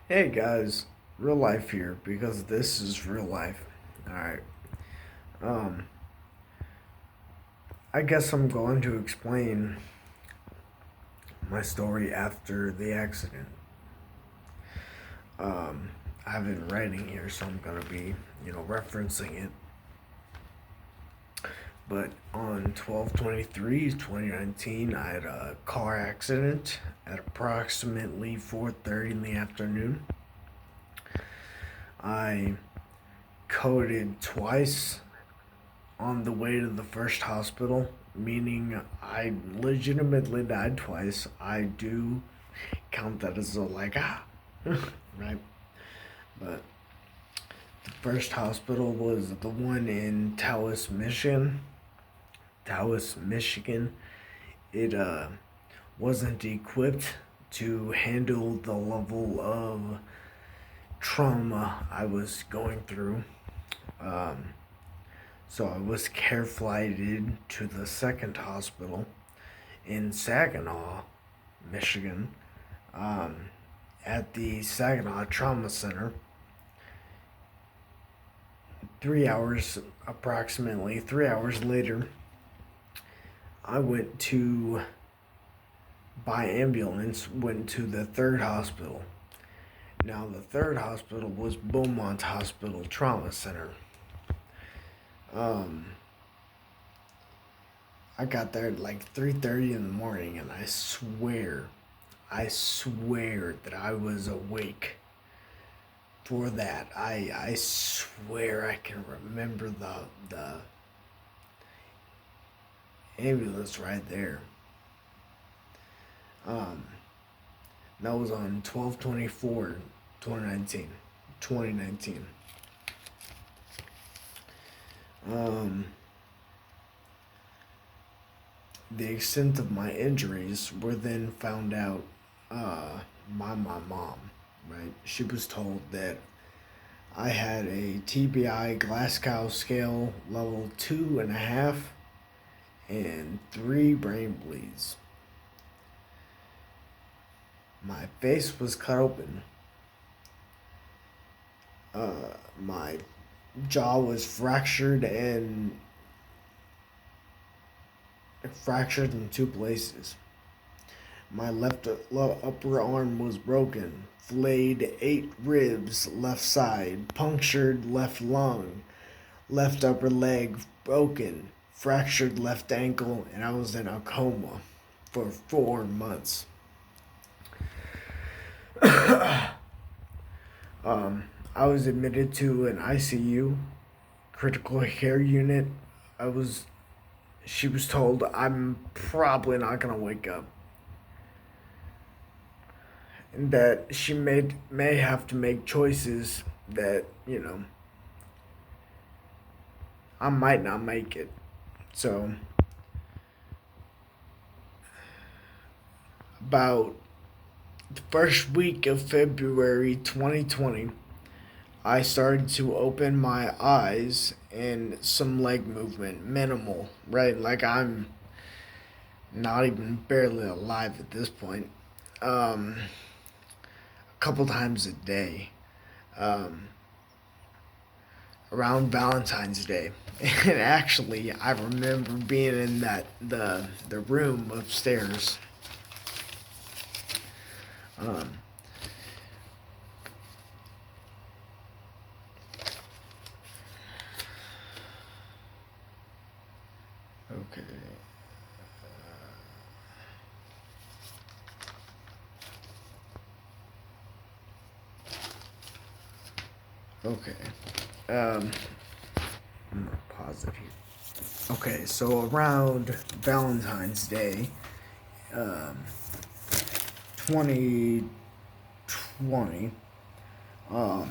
Hey guys, real life here because this is real life. Alright. Um, I guess I'm going to explain my story after the accident. Um, I have it in writing here, so I'm gonna be, referencing it. But on 12/23/2019, I had a car accident at approximately 4:30 in the afternoon. I coded twice on the way to the first hospital, meaning I legitimately died twice. I do count that as a right? But the first hospital was the one in Taos, Michigan. Taos, Michigan. It wasn't equipped to handle the level of trauma I was going through. Um, So I was care flighted to the second hospital in Saginaw, Michigan, um, at the Saginaw Trauma Center. 3 hours, approximately 3 hours later, I went to, by ambulance, went to the third hospital. Now, the third hospital was Beaumont Hospital Trauma Center. Um, I got there at like 3:30 in the morning, and I swear that I was awake for that. I swear I can remember the ambulance right there. Um, that was on 12/24, 2019. 2019. Um, the extent of my injuries were then found out by my mom. Right, she was told that I had a TBI Glasgow scale level 2.5 and 3 brain bleeds. My face was cut open. My jaw was fractured in 2 places. My left upper arm was broken, flayed 8 ribs left side, punctured left lung, left upper leg broken, fractured left ankle, and I was in a coma for 4 months. I was admitted to an ICU, critical care unit. I was She was told I'm probably not gonna wake up, and that she may have to make choices that I might not make it. So about the first week of February 2020, I started to open my eyes and some leg movement, minimal, right? Like I'm not even barely alive at this point. A couple times a day, um, around Valentine's Day. And actually, I remember being in the room upstairs. Um, okay. Okay. Um, I'm gonna pause it here. Okay, so around Valentine's Day, um, 2020, um,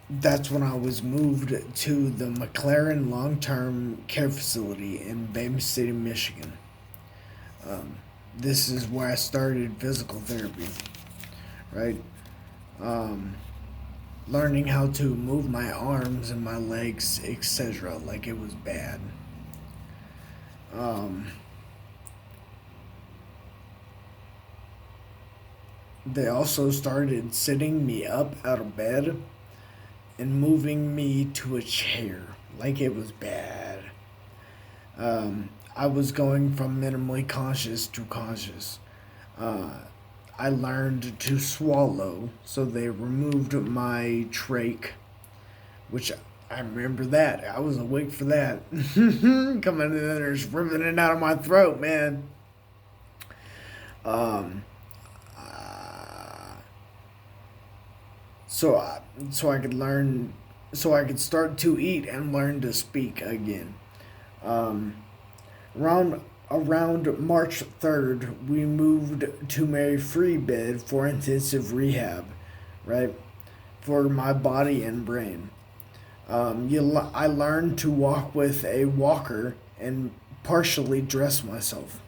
that's when I was moved to the McLaren Long Term Care Facility in Bay City, Michigan. This is where I started physical therapy, right? Um, Learning how to move my arms and my legs, etc. Like it was bad. Um, They also started sitting me up out of bed and moving me to a chair like it was bad. I was going from minimally conscious to conscious. Uh, I learned to swallow, so they removed my trach, which I remember that. I was awake for that. Coming in there, just ripping it out of my throat, man. Um, uh, so, I, so I could learn, so I could start to eat and learn to speak again. Um, around around March 3rd, we moved to Mary Free bed for intensive rehab, right, for my body and brain. I learned to walk with a walker and partially dress myself,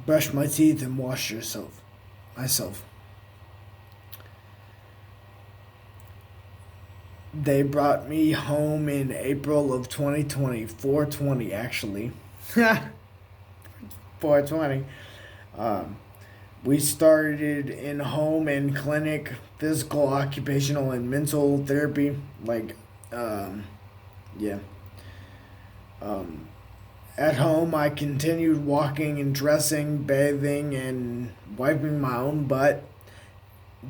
brush my teeth, and wash yourself myself. They brought me home in April of 2020, 420 actually. 420. Um, we started in home and clinic physical, occupational, and mental therapy. Um, yeah. Um, at home, I continued walking and dressing, bathing, and wiping my own butt.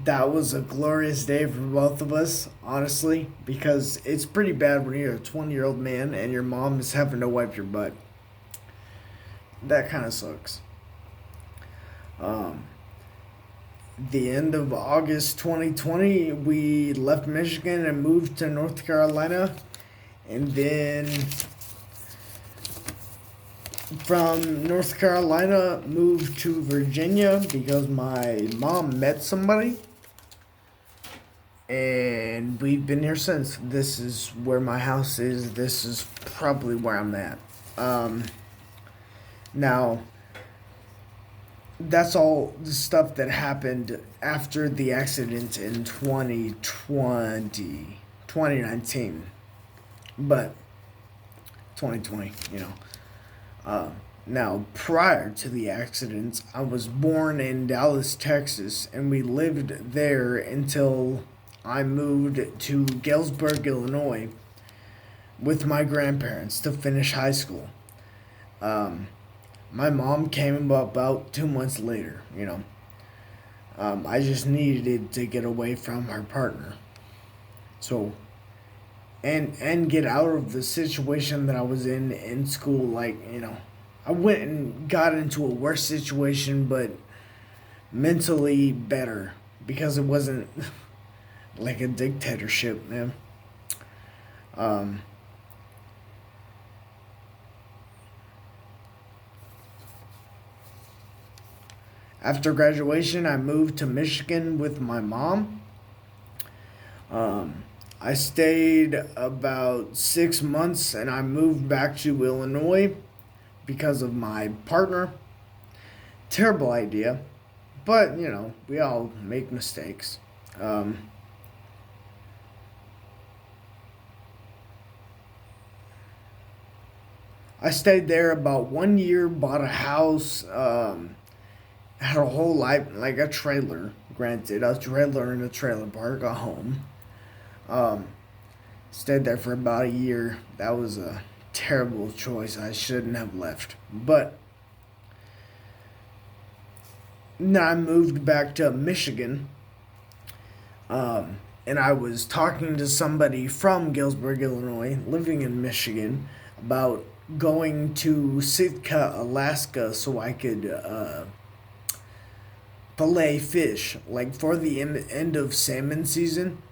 That was a glorious day for both of us, honestly, because it's pretty bad when you're a 20-year-old man and your mom is having to wipe your butt. That kind of sucks. Um, the end of August 2020, we left Michigan and moved to North Carolina. And then from North Carolina, moved to Virginia because my mom met somebody. And we've been here since. This is where my house is. This is probably where I'm at. Um, now, that's all the stuff that happened after the accident in 2019. But 2020, you know. Uh, Now, prior to the accidents, I was born in Dallas, Texas, and we lived there until I moved to Galesburg, Illinois, with my grandparents to finish high school. Um, my mom came about 2 months later, you know. I just needed to get away from her partner. So, and get out of the situation that I was in school. Like, you know, I went and got into a worse situation, but mentally better because it wasn't like a dictatorship, man. Um, After graduation, I moved to Michigan with my mom. Um, I stayed about 6 months and I moved back to Illinois because of my partner. Terrible idea, but you know, we all make mistakes. Um, I stayed there about 1 year, bought a house, had a whole life, like a trailer, granted, a trailer in a trailer park, a home. Um, Stayed there for about a year. That was a terrible choice. I shouldn't have left. But then I moved back to Michigan, and I was talking to somebody from Galesburg, Illinois, living in Michigan, about going to Sitka, Alaska, so I could fillet fish, like for the end of salmon season.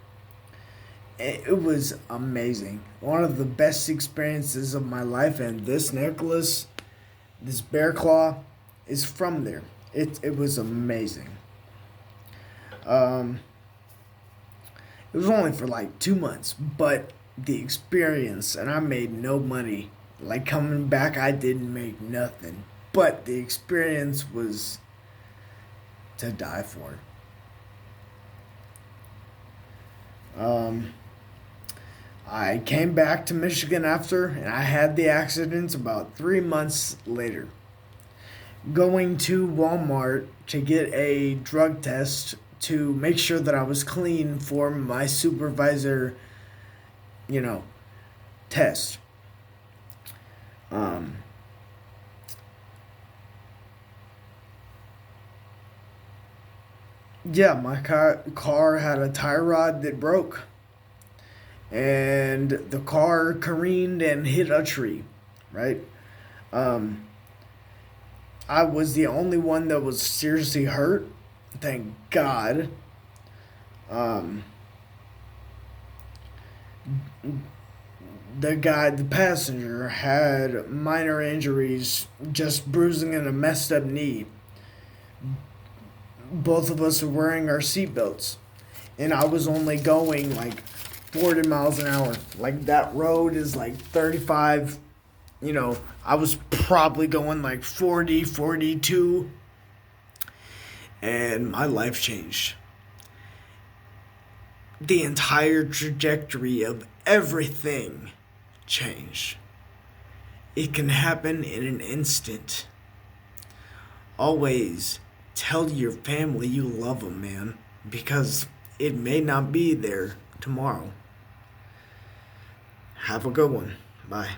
It was amazing. One of the best experiences of my life, and this necklace, this bear claw, is from there. It was amazing. Um, it was only for like 2 months, but the experience, and I made no money. Like coming back, I didn't make nothing, but the experience was to die for. Um, I came back to Michigan after, and I had the accidents about 3 months later. going to Walmart to get a drug test to make sure that I was clean for my supervisor, you know, test. Um, yeah, my car had a tie rod that broke, and the car careened and hit a tree, right? Um, I was the only one that was seriously hurt, thank God. Um, the passenger, had minor injuries, just bruising and a messed up knee. Both of us were wearing our seatbelts, and I was only going like 40 miles an hour. Like that road is like 35. I was probably going like 40, 42, and my life changed. The entire trajectory of everything changed. It can happen in an instant. Always tell your family you love them, man, because it may not be there tomorrow. Have a good one. Bye.